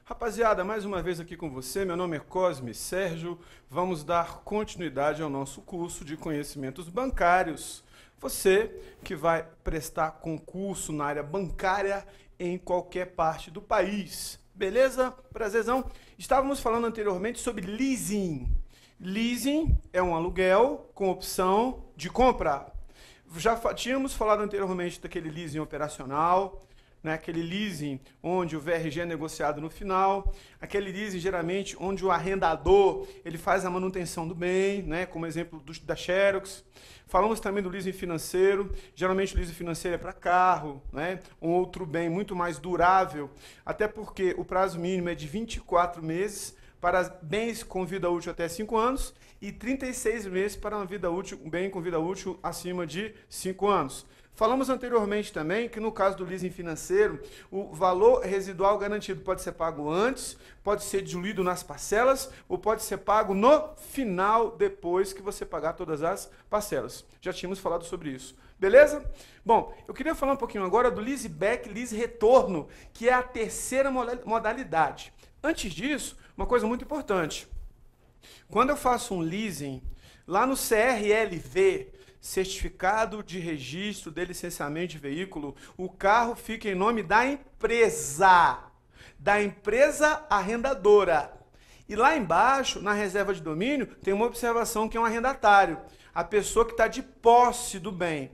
Rapaziada, mais uma vez aqui com você, meu nome é Cosme Sérgio, vamos dar continuidade ao nosso curso de conhecimentos bancários. Você que vai prestar concurso na área bancária em qualquer parte do país, beleza? Prazerzão. Estávamos falando anteriormente sobre leasing. Leasing é um aluguel com opção de compra. Já tínhamos falado anteriormente daquele leasing operacional, né, aquele leasing onde o VRG é negociado no final, aquele leasing geralmente onde o arrendador ele faz a manutenção do bem, né, como exemplo da Xerox. Falamos também do leasing financeiro, geralmente o leasing financeiro é para carro, né, um outro bem muito mais durável, até porque o prazo mínimo é de 24 meses para bens com vida útil até 5 anos e 36 meses para uma vida útil, um bem com vida útil acima de 5 anos. Falamos anteriormente também que no caso do leasing financeiro, o valor residual garantido pode ser pago antes, pode ser diluído nas parcelas ou pode ser pago no final, depois que você pagar todas as parcelas. Já tínhamos falado sobre isso. Beleza? Bom, eu queria falar um pouquinho agora do leaseback, lease retorno, que é a terceira modalidade. Antes disso, uma coisa muito importante. Quando eu faço um leasing, lá no CRLV, Certificado de Registro de Licenciamento de Veículo, o carro fica em nome da empresa arrendadora. E lá embaixo, na reserva de domínio, tem uma observação que é um arrendatário, a pessoa que está de posse do bem.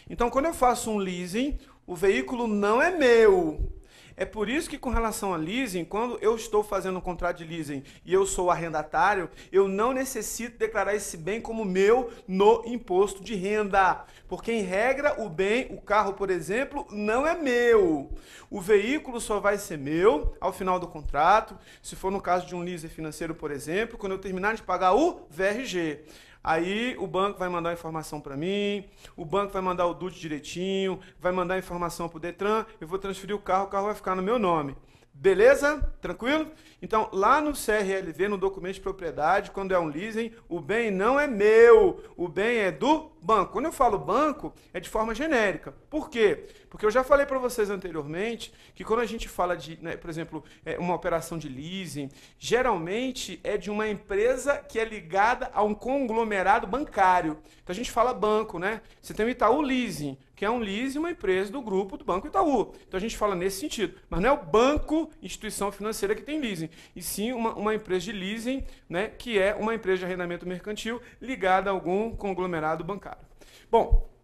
Então, quando eu faço um leasing, o veículo não é meu. É por isso que, com relação a leasing, quando eu estou fazendo um contrato de leasing e eu sou arrendatário, eu não necessito declarar esse bem como meu no imposto de renda. Porque, em regra, o bem, o carro, por exemplo, não é meu. O veículo só vai ser meu ao final do contrato, se for no caso de um leasing financeiro, por exemplo, quando eu terminar de pagar o VRG. Aí o banco vai mandar a informação para mim, o banco vai mandar o DUT direitinho, vai mandar a informação para o Detran, eu vou transferir o carro vai ficar no meu nome. Beleza? Tranquilo? Então, lá no CRLV, no documento de propriedade, quando é um leasing, o bem não é meu, o bem é do banco. Quando eu falo banco, é de forma genérica. Por quê? Porque eu já falei para vocês anteriormente que quando a gente fala de, né, por exemplo, uma operação de leasing, geralmente é de uma empresa que é ligada a um conglomerado bancário. Então a gente fala banco, né? Você tem o Itaú Leasing, que é um leasing, uma empresa do grupo do Banco Itaú. Então a gente fala nesse sentido. Mas não é o banco, instituição financeira, que tem leasing, e sim uma empresa de leasing, né, que é uma empresa de arrendamento mercantil ligada a algum conglomerado bancário. Bom,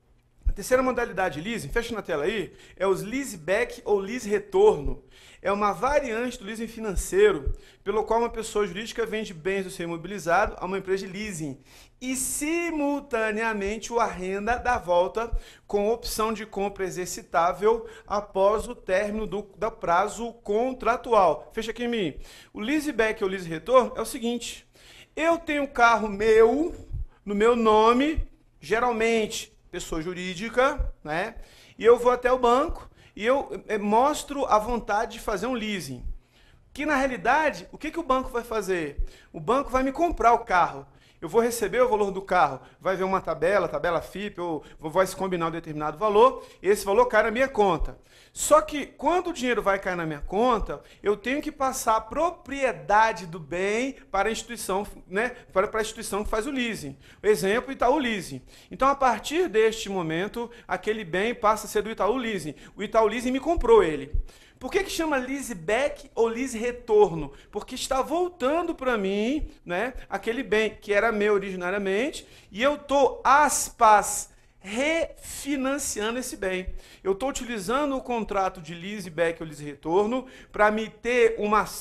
a terceira modalidade de leasing, fecha na tela aí, é os leaseback ou lease retorno. É uma variante do leasing financeiro, pelo qual uma pessoa jurídica vende bens do seu imobilizado a uma empresa de leasing e simultaneamente o arrenda da volta com opção de compra exercitável após o término do prazo contratual. Fecha aqui em mim. O leaseback ou lease retorno é o seguinte: eu tenho um carro meu, no meu nome, geralmente pessoa jurídica, né? E eu vou até o banco e eu mostro a vontade de fazer um leasing. Que na realidade, o que o banco vai fazer? O banco vai me comprar o carro. Eu vou receber o valor do carro, vai ver uma tabela FIP, ou vai se combinar um determinado valor, e esse valor cai na minha conta. Só que quando o dinheiro vai cair na minha conta, eu tenho que passar a propriedade do bem para a instituição, né, para a instituição que faz o leasing. Exemplo, Itaú Leasing. Então, a partir deste momento, aquele bem passa a ser do Itaú Leasing. O Itaú Leasing me comprou ele. Por que chama leaseback ou lease retorno? Porque está voltando para mim, né, aquele bem que era meu originariamente e eu estou, aspas, refinanciando esse bem. Eu estou utilizando o contrato de leaseback ou lease retorno para me ter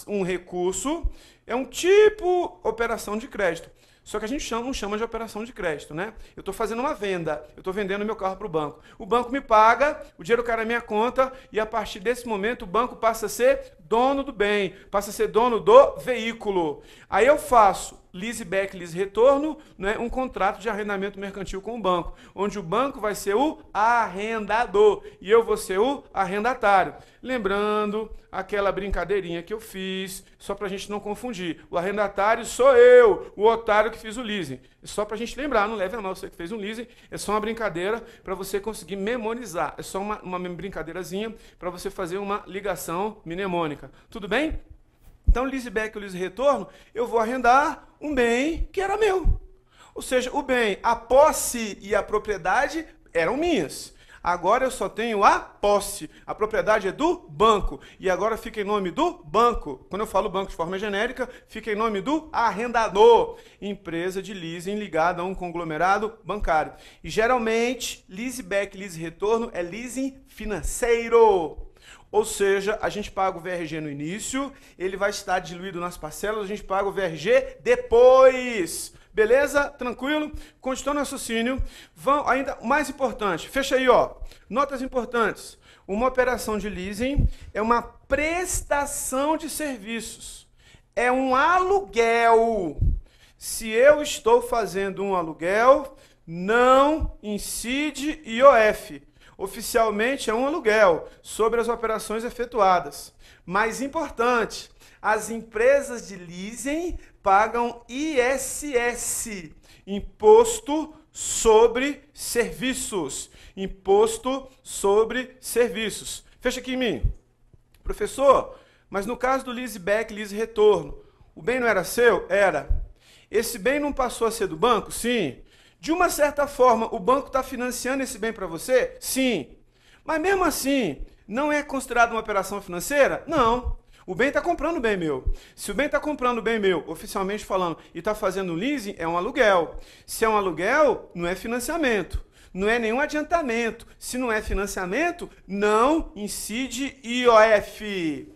um recurso, é um tipo operação de crédito. Só que a gente não chama de operação de crédito, né? Eu estou fazendo uma venda, eu estou vendendo meu carro para o banco. O banco me paga, o dinheiro cai na minha conta e a partir desse momento o banco passa a ser dono do bem, passa a ser dono do veículo. Aí eu faço leaseback, lease retorno, né, um contrato de arrendamento mercantil com o banco, onde o banco vai ser o arrendador e eu vou ser o arrendatário. Lembrando aquela brincadeirinha que eu fiz, só para a gente não confundir. O arrendatário sou eu, o otário que fiz o leasing. Só para a gente lembrar, não leve a mal você que fez um leasing, é só uma brincadeira para você conseguir memorizar. É só uma brincadeirazinha para você fazer uma ligação mnemônica. Tudo bem? Então, leaseback ou lease retorno, eu vou arrendar um bem que era meu. Ou seja, o bem, a posse e a propriedade eram minhas. Agora eu só tenho a posse. A propriedade é do banco. E agora fica em nome do banco. Quando eu falo banco de forma genérica, fica em nome do arrendador. Empresa de leasing ligada a um conglomerado bancário. E geralmente, leaseback, lease retorno é leasing financeiro. Ou seja, a gente paga o VRG no início, ele vai estar diluído nas parcelas, a gente paga o VRG depois. Beleza? Tranquilo? Continuando o raciocínio. Ainda o mais importante, fecha aí, ó. Notas importantes. Uma operação de leasing é uma prestação de serviços. É um aluguel. Se eu estou fazendo um aluguel, não incide IOF. Oficialmente é um aluguel sobre as operações efetuadas. Mais importante, as empresas de leasing pagam ISS, Imposto sobre Serviços. Imposto sobre Serviços. Fecha aqui em mim. Professor, mas no caso do leaseback, lease retorno, o bem não era seu? Era. Esse bem não passou a ser do banco? Sim. De uma certa forma, o banco está financiando esse bem para você? Sim. Mas mesmo assim, não é considerado uma operação financeira? Não. O bem está comprando o bem meu. Se o bem está comprando o bem meu, oficialmente falando, e está fazendo leasing, é um aluguel. Se é um aluguel, não é financiamento. Não é nenhum adiantamento. Se não é financiamento, não incide IOF.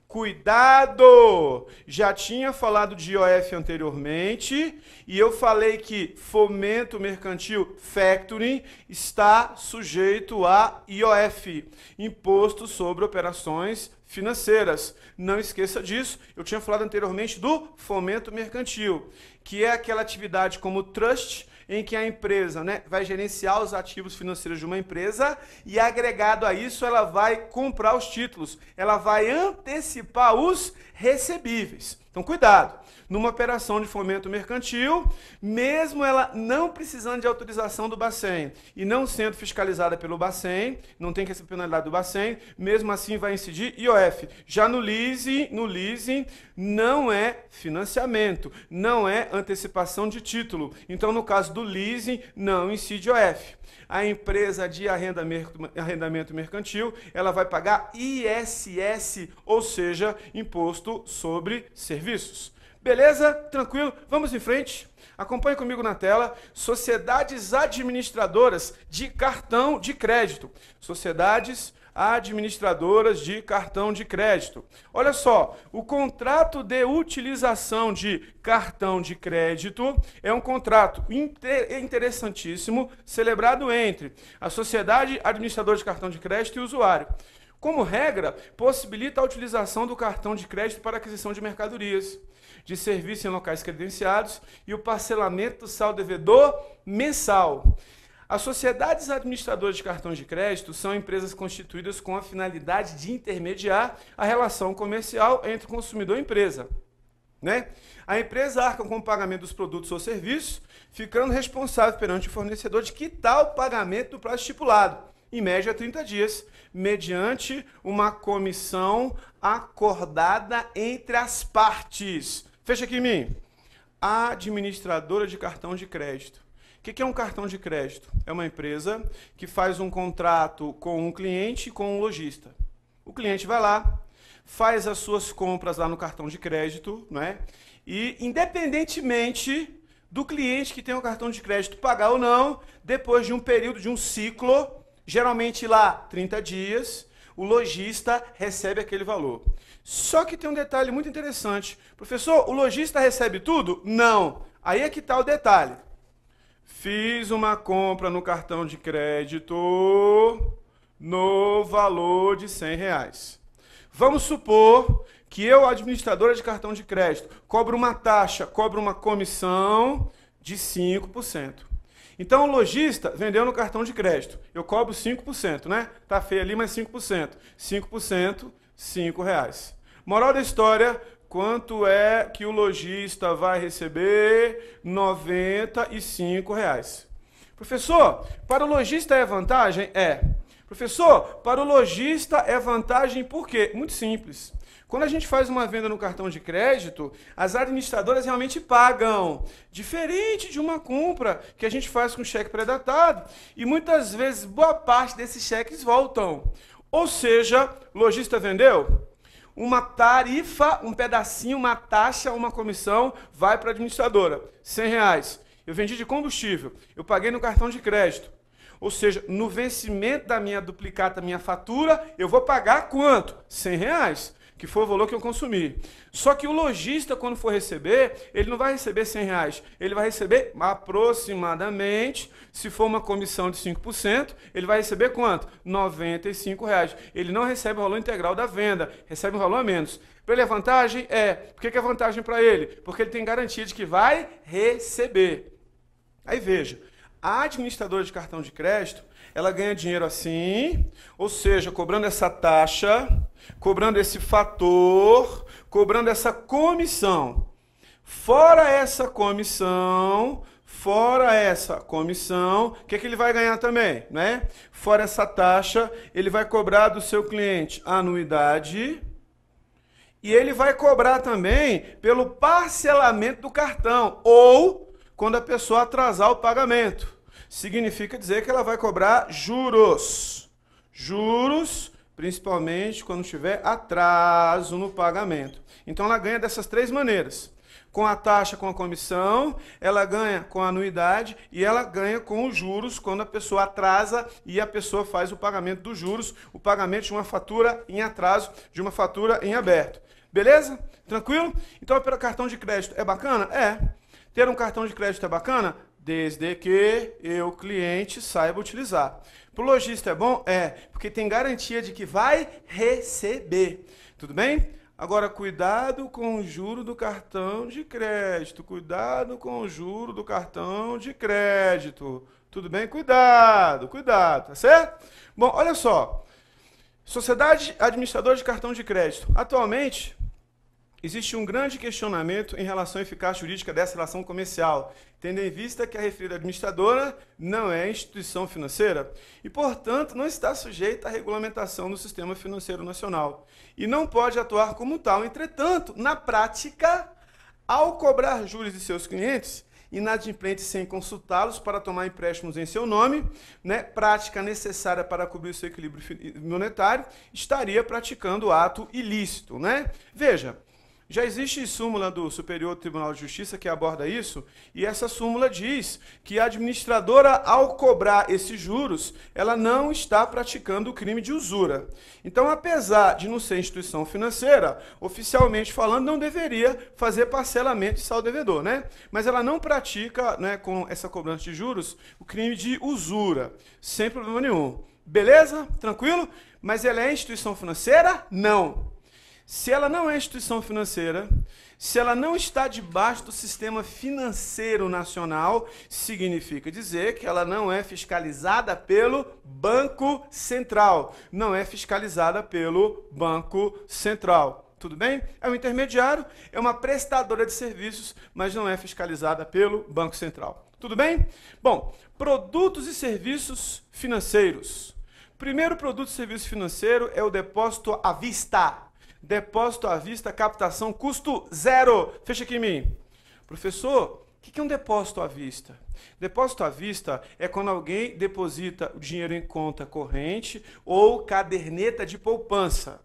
Cuidado! Já tinha falado de IOF anteriormente e eu falei que fomento mercantil factoring está sujeito a IOF, Imposto sobre Operações Financeiras. Não esqueça disso, eu tinha falado anteriormente do fomento mercantil, que é aquela atividade como trust, em que a empresa, né, vai gerenciar os ativos financeiros de uma empresa e agregado a isso ela vai comprar os títulos, ela vai antecipar os recebíveis. Então cuidado, numa operação de fomento mercantil, mesmo ela não precisando de autorização do Bacen e não sendo fiscalizada pelo Bacen, não tem que receber penalidade do Bacen, mesmo assim vai incidir IOF. Já no leasing não é financiamento, não é antecipação de título. Então no caso do leasing não incide IOF. A empresa de arrendamento mercantil, ela vai pagar ISS, ou seja, Imposto sobre Serviços. Beleza? Tranquilo? Vamos em frente. Acompanhe comigo na tela. Sociedades administradoras de cartão de crédito. Sociedades administradoras de cartão de crédito. Olha só, o contrato de utilização de cartão de crédito é um contrato interessantíssimo, celebrado entre a sociedade administradora de cartão de crédito e o usuário. Como regra, possibilita a utilização do cartão de crédito para aquisição de mercadorias, de serviços em locais credenciados e o parcelamento do saldo devedor mensal. As sociedades administradoras de cartões de crédito são empresas constituídas com a finalidade de intermediar a relação comercial entre consumidor e empresa. Né? A empresa arca com o pagamento dos produtos ou serviços, ficando responsável perante o fornecedor de quitar o pagamento do prazo estipulado, em média 30 dias, mediante uma comissão acordada entre as partes. Fecha aqui em mim. Administradora de cartão de crédito. O que é um cartão de crédito? É uma empresa que faz um contrato com um cliente e com um lojista. O cliente vai lá, faz as suas compras lá no cartão de crédito, né? E independentemente do cliente que tem o cartão de crédito pagar ou não, depois de um período, de um ciclo, geralmente lá 30 dias, o lojista recebe aquele valor. Só que tem um detalhe muito interessante. Professor, o lojista recebe tudo? Não. Aí é que está o detalhe. Fiz uma compra no cartão de crédito no valor de R$100. Vamos supor que eu, administradora de cartão de crédito, cobro uma taxa, cobro uma comissão de 5%. Então o lojista vendeu no cartão de crédito, eu cobro 5%, né? Tá feio ali, mas 5%. 5%, R$5. Moral da história, quanto é que o lojista vai receber? R$95. Professor, para o lojista é vantagem? É. Professor, para o lojista é vantagem por quê? Muito simples. Quando a gente faz uma venda no cartão de crédito, as administradoras realmente pagam, diferente de uma compra que a gente faz com cheque pré-datado, e muitas vezes boa parte desses cheques voltam. Ou seja, o lojista vendeu, uma tarifa, um pedacinho, uma taxa, uma comissão vai para a administradora, R$100. Eu vendi de combustível, eu paguei no cartão de crédito. Ou seja, no vencimento da minha duplicata, da minha fatura, eu vou pagar quanto? R$100. Que foi o valor que eu consumi. Só que o lojista, quando for receber, ele não vai receber R$100, ele vai receber aproximadamente, se for uma comissão de 5%, ele vai receber quanto? R$95. Ele não recebe o valor integral da venda, recebe um valor a menos. Para ele é vantagem? É. Por que é vantagem para ele? Porque ele tem garantia de que vai receber. Aí veja, a administradora de cartão de crédito, ela ganha dinheiro assim, ou seja, cobrando essa taxa, cobrando esse fator, cobrando essa comissão. Fora essa comissão, o que ele vai ganhar também, né? Fora essa taxa, ele vai cobrar do seu cliente a anuidade e ele vai cobrar também pelo parcelamento do cartão ou quando a pessoa atrasar o pagamento. Significa dizer que ela vai cobrar juros. Juros, principalmente quando tiver atraso no pagamento. Então ela ganha dessas três maneiras. Com a taxa, com a comissão, ela ganha com a anuidade e ela ganha com os juros quando a pessoa atrasa e a pessoa faz o pagamento dos juros, o pagamento de uma fatura em atraso, de uma fatura em aberto. Beleza? Tranquilo? Então, pelo cartão de crédito é bacana? É. Ter um cartão de crédito é bacana? Desde que eu, cliente, saiba utilizar. Para o lojista é bom? É, porque tem garantia de que vai receber. Tudo bem? Agora, cuidado com o juro do cartão de crédito. Cuidado com o juro do cartão de crédito. Tudo bem? Cuidado, cuidado, tá certo? Bom, olha só. Sociedade administradora de cartão de crédito. Atualmente, existe um grande questionamento em relação à eficácia jurídica dessa relação comercial, tendo em vista que a referida administradora não é instituição financeira e, portanto, não está sujeita à regulamentação do sistema financeiro nacional e não pode atuar como tal. Entretanto, na prática, ao cobrar juros de seus clientes, inadimplentes sem consultá-los para tomar empréstimos em seu nome, né, prática necessária para cobrir o seu equilíbrio monetário, estaria praticando ato ilícito, né? Veja, já existe súmula do Superior Tribunal de Justiça que aborda isso, e essa súmula diz que a administradora, ao cobrar esses juros, ela não está praticando o crime de usura. Então, apesar de não ser instituição financeira, oficialmente falando, não deveria fazer parcelamento de saldo devedor, né? Mas ela não pratica, né, com essa cobrança de juros, o crime de usura, sem problema nenhum. Beleza? Tranquilo? Mas ela é instituição financeira? Não. Se ela não é instituição financeira, se ela não está debaixo do sistema financeiro nacional, significa dizer que ela não é fiscalizada pelo Banco Central. Não é fiscalizada pelo Banco Central. Tudo bem? É um intermediário, é uma prestadora de serviços, mas não é fiscalizada pelo Banco Central. Tudo bem? Bom, produtos e serviços financeiros. Primeiro produto e serviço financeiro é o depósito à vista. Depósito à vista, captação, custo zero. Fecha aqui em mim. Professor, o que é um depósito à vista? Depósito à vista é quando alguém deposita o dinheiro em conta corrente ou caderneta de poupança.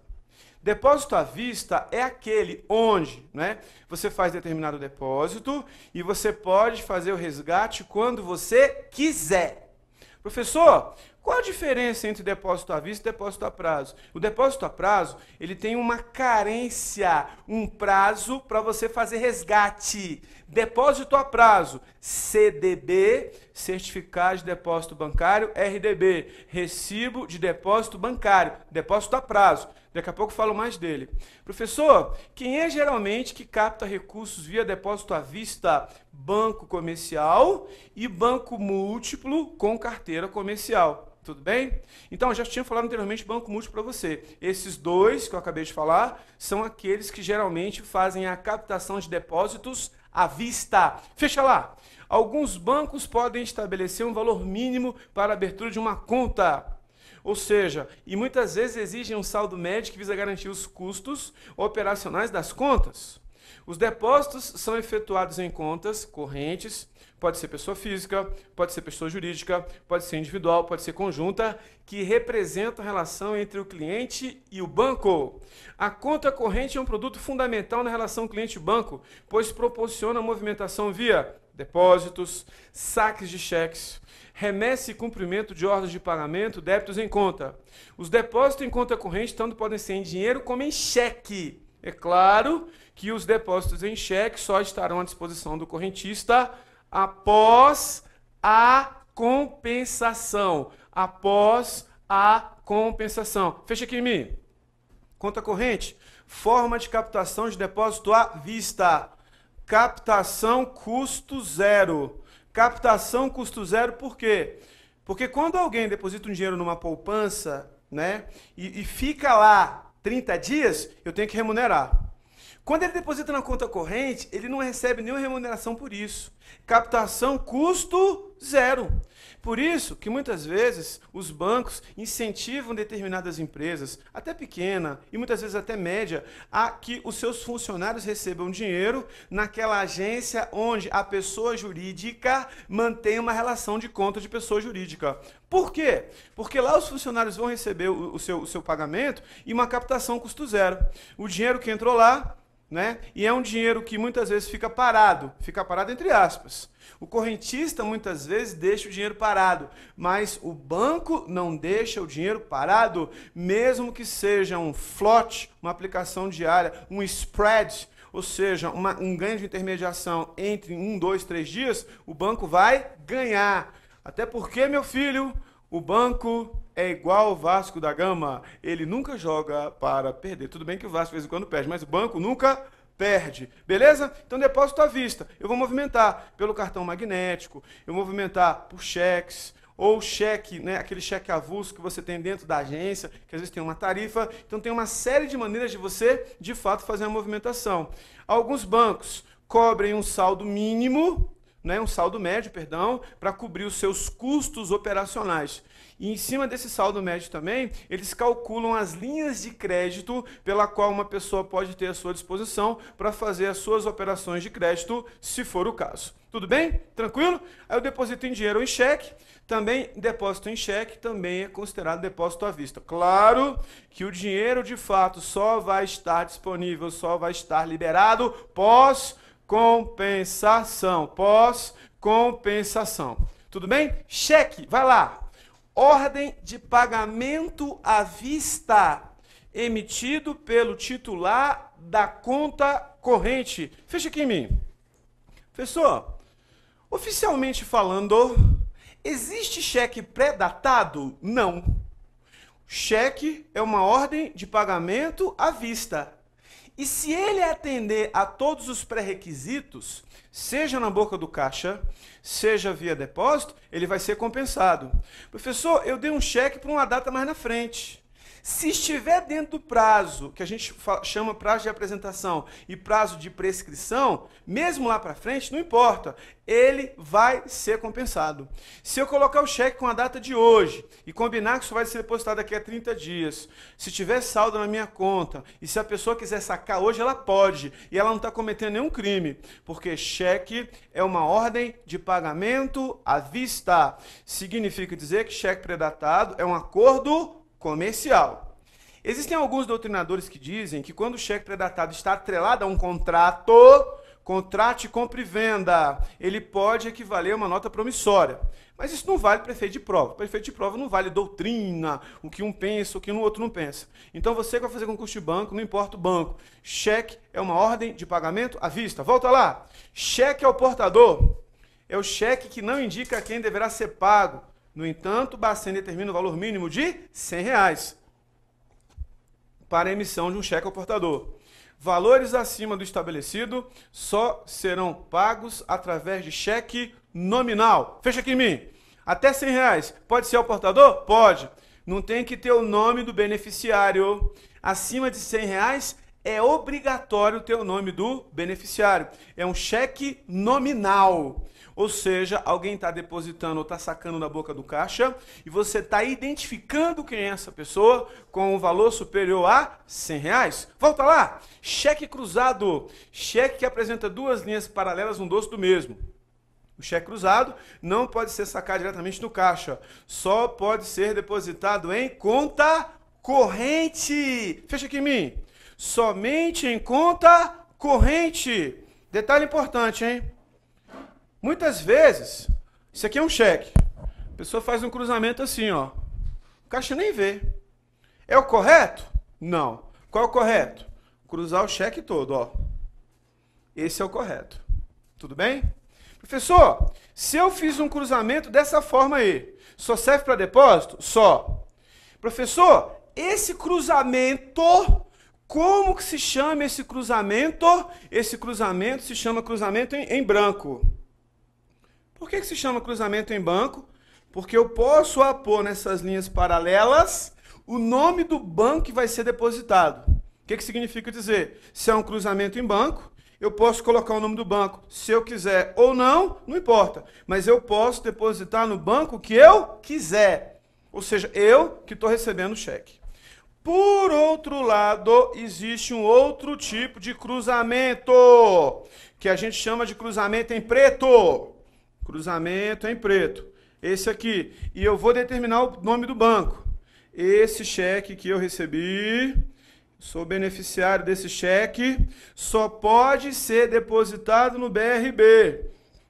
Depósito à vista é aquele onde, né, você faz determinado depósito e você pode fazer o resgate quando você quiser. Professor, qual a diferença entre depósito à vista e depósito a prazo? O depósito a prazo, ele tem uma carência, um prazo para você fazer resgate. Depósito a prazo, CDB, Certificado de Depósito Bancário, RDB, Recibo de Depósito Bancário, depósito a prazo. Daqui a pouco eu falo mais dele. Professor, quem é geralmente que capta recursos via depósito à vista? Banco comercial e banco múltiplo com carteira comercial. Tudo bem? Então, eu já tinha falado anteriormente banco múltiplo para você. Esses dois que eu acabei de falar são aqueles que geralmente fazem a captação de depósitos à vista. Fecha lá. Alguns bancos podem estabelecer um valor mínimo para a abertura de uma conta. Ou seja, e muitas vezes exigem um saldo médio que visa garantir os custos operacionais das contas. Os depósitos são efetuados em contas correntes, pode ser pessoa física, pode ser pessoa jurídica, pode ser individual, pode ser conjunta, que representam a relação entre o cliente e o banco. A conta corrente é um produto fundamental na relação cliente-banco, pois proporciona movimentação via depósitos, saques de cheques, remessa e cumprimento de ordens de pagamento, débitos em conta. Os depósitos em conta corrente tanto podem ser em dinheiro como em cheque. É claro que os depósitos em cheque só estarão à disposição do correntista após a compensação. Após a compensação. Fecha aqui em mim. Conta corrente, forma de captação de depósito à vista. Captação custo zero. Captação custo zero por quê? Porque quando alguém deposita um dinheiro numa poupança, né, e fica lá 30 dias, eu tenho que remunerar. Quando ele deposita na conta corrente, ele não recebe nenhuma remuneração por isso. Captação custo zero. Por isso que muitas vezes os bancos incentivam determinadas empresas, até pequena e muitas vezes até média, a que os seus funcionários recebam dinheiro naquela agência onde a pessoa jurídica mantém uma relação de conta de pessoa jurídica. Por quê? Porque lá os funcionários vão receber o seu pagamento e uma captação custo zero. O dinheiro que entrou lá, né? E é um dinheiro que muitas vezes fica parado entre aspas. O correntista muitas vezes deixa o dinheiro parado, mas o banco não deixa o dinheiro parado, mesmo que seja um float, uma aplicação diária, um spread, ou seja, um ganho de intermediação entre 1, 2, 3 dias, o banco vai ganhar. Até porque, meu filho, o banco é igual ao Vasco da Gama, ele nunca joga para perder. Tudo bem que o Vasco de vez em quando perde, mas o banco nunca perde. Beleza? Então, depósito à vista. Eu vou movimentar pelo cartão magnético, eu vou movimentar por cheques, ou cheque, né, aquele cheque avulso que você tem dentro da agência, que às vezes tem uma tarifa. Então, tem uma série de maneiras de você, de fato, fazer a movimentação. Alguns bancos cobrem um saldo mínimo, né, um saldo médio, perdão, para cobrir os seus custos operacionais. E em cima desse saldo médio também, eles calculam as linhas de crédito pela qual uma pessoa pode ter à sua disposição para fazer as suas operações de crédito, se for o caso. Tudo bem? Tranquilo? Aí eu deposito em dinheiro ou em cheque. Também depósito em cheque também é considerado depósito à vista. Claro que o dinheiro de fato só vai estar disponível, só vai estar liberado pós-compensação. Pós-compensação. Tudo bem? Cheque, vai lá. Ordem de pagamento à vista, emitido pelo titular da conta corrente. Fecha aqui em mim. Professor, oficialmente falando, existe cheque pré-datado? Não. Cheque é uma ordem de pagamento à vista. E se ele atender a todos os pré-requisitos, seja na boca do caixa, seja via depósito, ele vai ser compensado. Professor, eu dei um cheque para uma data mais na frente. Se estiver dentro do prazo, que a gente chama prazo de apresentação e prazo de prescrição, mesmo lá para frente, não importa, ele vai ser compensado. Se eu colocar o cheque com a data de hoje e combinar que isso vai ser depositado daqui a 30 dias, se tiver saldo na minha conta e se a pessoa quiser sacar hoje, ela pode, e ela não está cometendo nenhum crime, porque cheque é uma ordem de pagamento à vista. Significa dizer que cheque pré-datado é um acordo comercial. Existem alguns doutrinadores que dizem que quando o cheque pré-datado está atrelado a um contrato, contrato de compra e venda, ele pode equivaler a uma nota promissória. Mas isso não vale para efeito de prova. Para efeito de prova não vale doutrina, o que um pensa, o que o outro não pensa. Então você que vai fazer concurso de banco, não importa o banco. Cheque é uma ordem de pagamento à vista. Volta lá. Cheque ao portador. É o cheque que não indica a quem deverá ser pago. No entanto, o Bacen determina o valor mínimo de R$100 para a emissão de um cheque ao portador. Valores acima do estabelecido só serão pagos através de cheque nominal. Fecha aqui em mim. Até R$100. Pode ser ao portador? Pode. Não tem que ter o nome do beneficiário. Acima de R$100 é obrigatório ter o nome do beneficiário. É um cheque nominal. Ou seja, alguém está depositando ou está sacando na boca do caixa e você está identificando quem é essa pessoa com um valor superior a R$100. Volta lá. Cheque cruzado. Cheque que apresenta duas linhas paralelas, um doce do mesmo. O cheque cruzado não pode ser sacado diretamente no caixa. Só pode ser depositado em conta corrente. Fecha aqui em mim. Somente em conta corrente. Detalhe importante, hein? Muitas vezes, isso aqui é um cheque. A pessoa faz um cruzamento assim, ó. O caixa nem vê. É o correto? Não. Qual é o correto? Cruzar o cheque todo, ó. Esse é o correto. Tudo bem? Professor, se eu fiz um cruzamento dessa forma aí, só serve para depósito? Só. Professor, esse cruzamento, como que se chama esse cruzamento? Esse cruzamento se chama cruzamento em branco. Por que se chama cruzamento em branco? Porque eu posso apor nessas linhas paralelas o nome do banco que vai ser depositado. O que significa dizer? Se é um cruzamento em banco, eu posso colocar o nome do banco. Se eu quiser ou não, não importa. Mas eu posso depositar no banco que eu quiser. Ou seja, eu que estou recebendo o cheque. Por outro lado, existe um outro tipo de cruzamento, que a gente chama de cruzamento em preto. Cruzamento em preto. Esse aqui. E eu vou determinar o nome do banco. Esse cheque que eu recebi, sou beneficiário desse cheque, só pode ser depositado no BRB.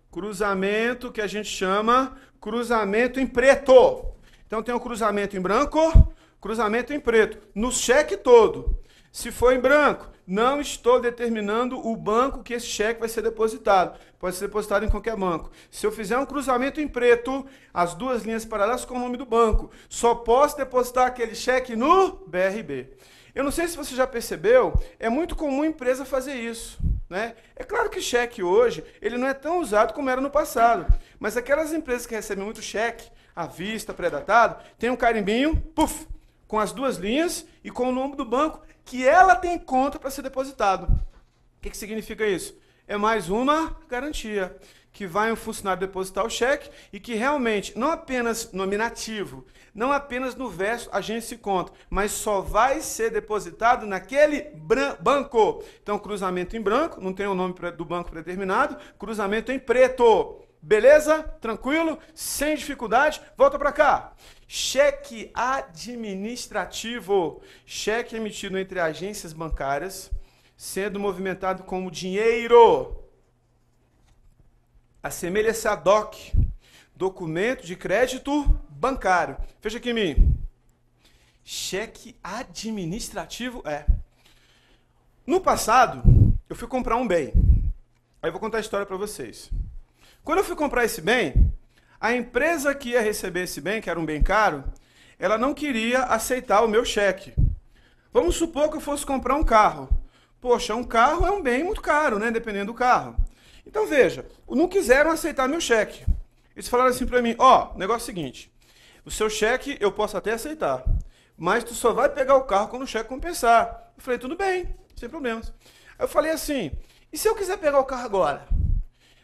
Cruzamento que a gente chama cruzamento em preto. Então tem o cruzamento em branco, cruzamento em preto. No cheque todo. Se for em branco, não estou determinando o banco que esse cheque vai ser depositado. Pode ser depositado em qualquer banco. Se eu fizer um cruzamento em preto, as duas linhas paralelas com o nome do banco, só posso depositar aquele cheque no BRB. Eu não sei se você já percebeu, é muito comum a empresa fazer isso, né? É claro que cheque hoje, ele não é tão usado como era no passado. Mas aquelas empresas que recebem muito cheque, à vista, pré-datado, tem um carimbinho, puf, com as duas linhas e com o nome do banco que ela tem conta para ser depositado. O que significa isso? É mais uma garantia, que vai um funcionário depositar o cheque e que realmente, não apenas nominativo, não apenas no verso a gente se conta, mas só vai ser depositado naquele banco. Então, cruzamento em branco, não tem o nome do banco predeterminado, cruzamento em preto. Beleza? Tranquilo? Sem dificuldade? Volta para cá. Cheque administrativo. Cheque emitido entre agências bancárias, sendo movimentado como dinheiro. Assemelha-se a DOC, documento de crédito bancário. Fecha aqui em mim. Cheque administrativo é. No passado, eu fui comprar um bem. Aí eu vou contar a história para vocês. Quando eu fui comprar esse bem, a empresa que ia receber esse bem, que era um bem caro, ela não queria aceitar o meu cheque. Vamos supor que eu fosse comprar um carro. Poxa, um carro é um bem muito caro, né? Dependendo do carro. Então, veja, não quiseram aceitar meu cheque. Eles falaram assim para mim, ó, negócio é o seguinte, o seu cheque eu posso até aceitar, mas tu só vai pegar o carro quando o cheque compensar. Eu falei, tudo bem, sem problemas. Aí eu falei assim, e se eu quiser pegar o carro agora?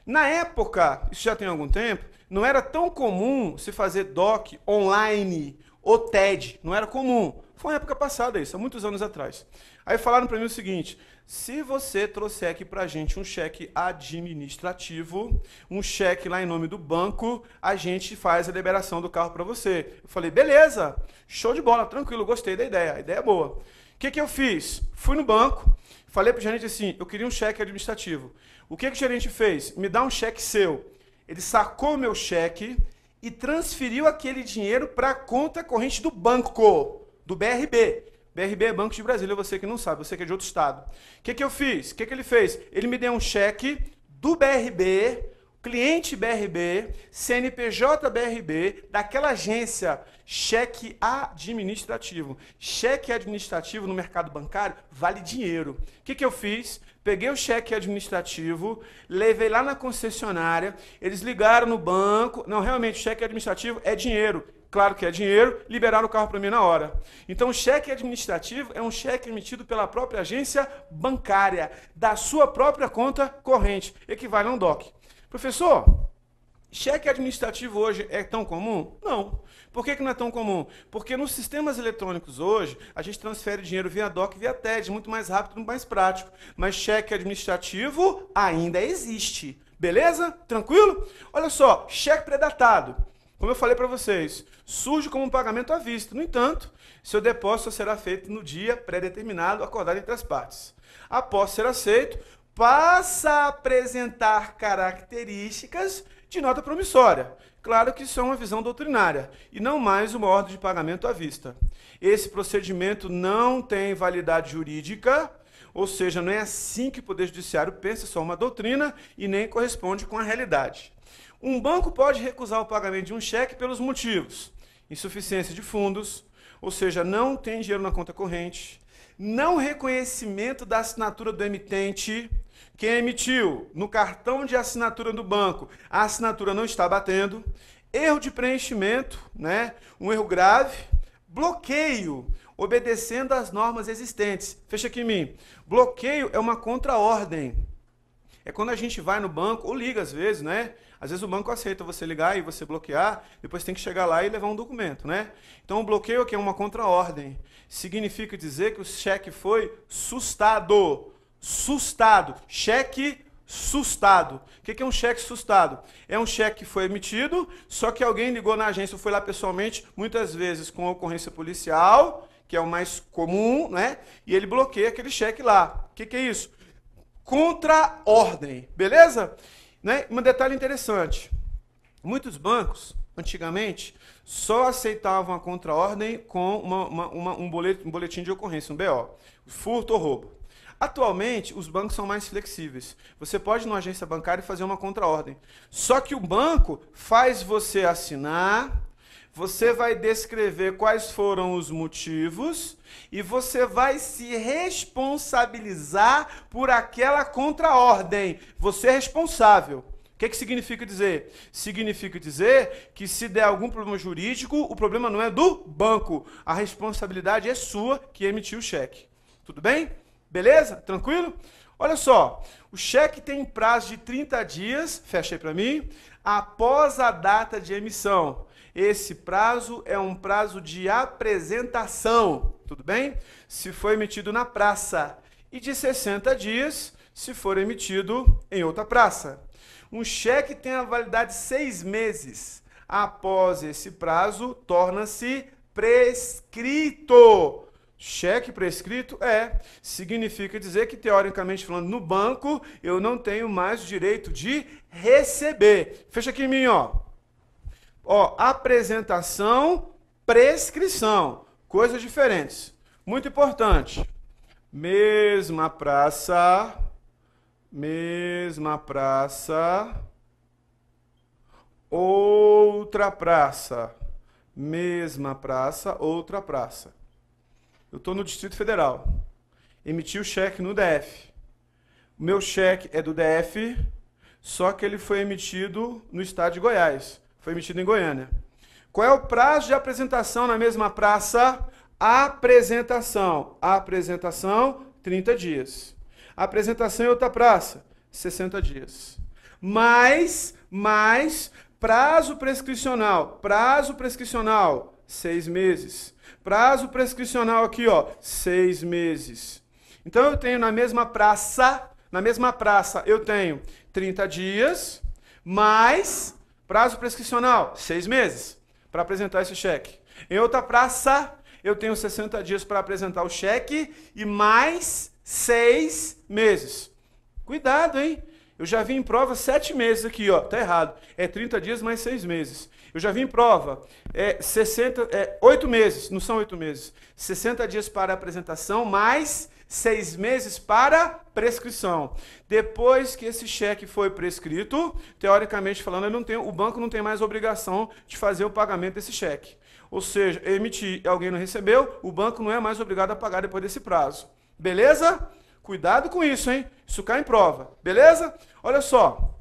Na época, isso já tem algum tempo, não era tão comum se fazer DOC online ou TED, não era comum. Foi uma época passada isso, há muitos anos atrás. Aí falaram para mim o seguinte, se você trouxer aqui para a gente um cheque administrativo, um cheque lá em nome do banco, a gente faz a liberação do carro para você. Eu falei, beleza, show de bola, tranquilo, gostei da ideia, a ideia é boa. O que eu fiz? Fui no banco, falei para o gerente assim, eu queria um cheque administrativo. O que o gerente fez? Me dá um cheque seu. Ele sacou meu cheque e transferiu aquele dinheiro para a conta corrente do banco, do BRB. BRB é Banco de Brasília, você que não sabe, você que é de outro estado. O que eu fiz? O que ele fez? Ele me deu um cheque do BRB, cliente BRB, CNPJ BRB, daquela agência, cheque administrativo. Cheque administrativo no mercado bancário vale dinheiro. O que eu fiz? Peguei o cheque administrativo, levei lá na concessionária, eles ligaram no banco, não, realmente, cheque administrativo é dinheiro. claro que é dinheiro, liberaram o carro para mim na hora. Então, o cheque administrativo é um cheque emitido pela própria agência bancária, da sua própria conta corrente, equivale a um DOC. Professor, cheque administrativo hoje é tão comum? Não. Por que não é tão comum? Porque nos sistemas eletrônicos hoje, a gente transfere dinheiro via DOC e via TED, muito mais rápido e muito mais prático. Mas cheque administrativo ainda existe. Beleza? Tranquilo? Olha só, cheque pré-datado. Como eu falei para vocês, surge como um pagamento à vista. No entanto, seu depósito será feito no dia pré-determinado, acordado entre as partes. Após ser aceito, passa a apresentar características de nota promissória. Claro que isso é uma visão doutrinária, e não mais uma ordem de pagamento à vista. Esse procedimento não tem validade jurídica, ou seja, não é assim que o Poder Judiciário pensa, é só uma doutrina e nem corresponde com a realidade. Um banco pode recusar o pagamento de um cheque pelos motivos: insuficiência de fundos, ou seja, não tem dinheiro na conta corrente, não reconhecimento da assinatura do emitente. Quem emitiu no cartão de assinatura do banco, a assinatura não está batendo, erro de preenchimento, né? Um erro grave, bloqueio, obedecendo às normas existentes. Fecha aqui em mim. Bloqueio é uma contraordem. É quando a gente vai no banco, ou liga às vezes, né? Às vezes o banco aceita você ligar e você bloquear, depois tem que chegar lá e levar um documento, né? Então o bloqueio aqui é uma contraordem. Significa dizer que o cheque foi sustado. Sustado. Cheque sustado. O que é um cheque sustado? É um cheque que foi emitido, só que alguém ligou na agência ou foi lá pessoalmente, muitas vezes com ocorrência policial, que é o mais comum, né? E ele bloqueia aquele cheque lá. O que é isso? Contra-ordem, beleza? Né? Um detalhe interessante. Muitos bancos, antigamente, só aceitavam a contra-ordem com um boletim de ocorrência, um BO. Furto ou roubo. Atualmente, os bancos são mais flexíveis. Você pode ir numa agência bancária e fazer uma contra-ordem. Só que o banco faz você assinar, você vai descrever quais foram os motivos e você vai se responsabilizar por aquela contra-ordem. Você é responsável. O que significa dizer? Significa dizer que se der algum problema jurídico, o problema não é do banco. A responsabilidade é sua que emitiu o cheque. Tudo bem? Beleza? Tranquilo? Olha só, o cheque tem prazo de 30 dias, fecha aí para mim, após a data de emissão. Esse prazo é um prazo de apresentação, tudo bem? Se for emitido na praça, e de 60 dias, se for emitido em outra praça. Um cheque tem a validade de 6 meses. Após esse prazo, torna-se prescrito. Cheque prescrito significa dizer que, teoricamente falando, no banco, eu não tenho mais o direito de receber. Fecha aqui em mim, ó. Ó, apresentação, prescrição. Coisas diferentes. Muito importante. Mesma praça, outra praça. Mesma praça, outra praça. Eu estou no Distrito Federal. Emiti o cheque no DF. O meu cheque é do DF, só que ele foi emitido no estado de Goiás. Foi emitido em Goiânia. Qual é o prazo de apresentação na mesma praça? Apresentação. Apresentação, 30 dias. Apresentação em outra praça, 60 dias. Mais prazo prescricional. Prazo prescricional, 6 meses. Prazo prescricional aqui, ó, 6 meses. Então eu tenho na mesma praça eu tenho 30 dias, mais prazo prescricional, 6 meses, para apresentar esse cheque. Em outra praça, eu tenho 60 dias para apresentar o cheque e mais 6 meses. Cuidado, hein? Eu já vi em prova 7 meses aqui, ó, tá errado. É 30 dias mais 6 meses. Eu já vi em prova 8 meses, não são 8 meses. 60 dias para apresentação, mais 6 meses para prescrição. Depois que esse cheque foi prescrito, teoricamente falando, o banco não tem mais obrigação de fazer o pagamento desse cheque. Ou seja, emitir e alguém não recebeu, o banco não é mais obrigado a pagar depois desse prazo. Beleza? Cuidado com isso, hein? Isso cai em prova. Beleza? Olha só.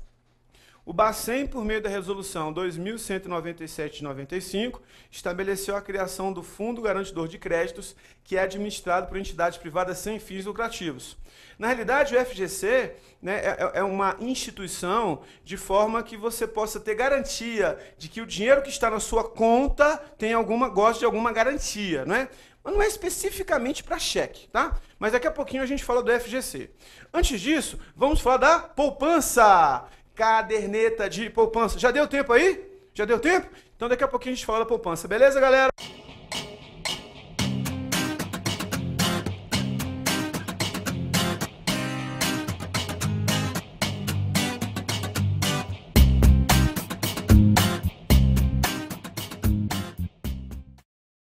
O Bacen, por meio da resolução 2197 de 95, estabeleceu a criação do Fundo Garantidor de Créditos, que é administrado por entidades privadas sem fins lucrativos. Na realidade, o FGC, né, é uma instituição de forma que você possa ter garantia de que o dinheiro que está na sua conta gosta de alguma garantia, né? Mas não é especificamente para cheque, tá? Mas daqui a pouquinho a gente fala do FGC. Antes disso, vamos falar da poupança. Caderneta de poupança. Já deu tempo aí? Já deu tempo? Então daqui a pouquinho a gente fala da poupança. Beleza, galera?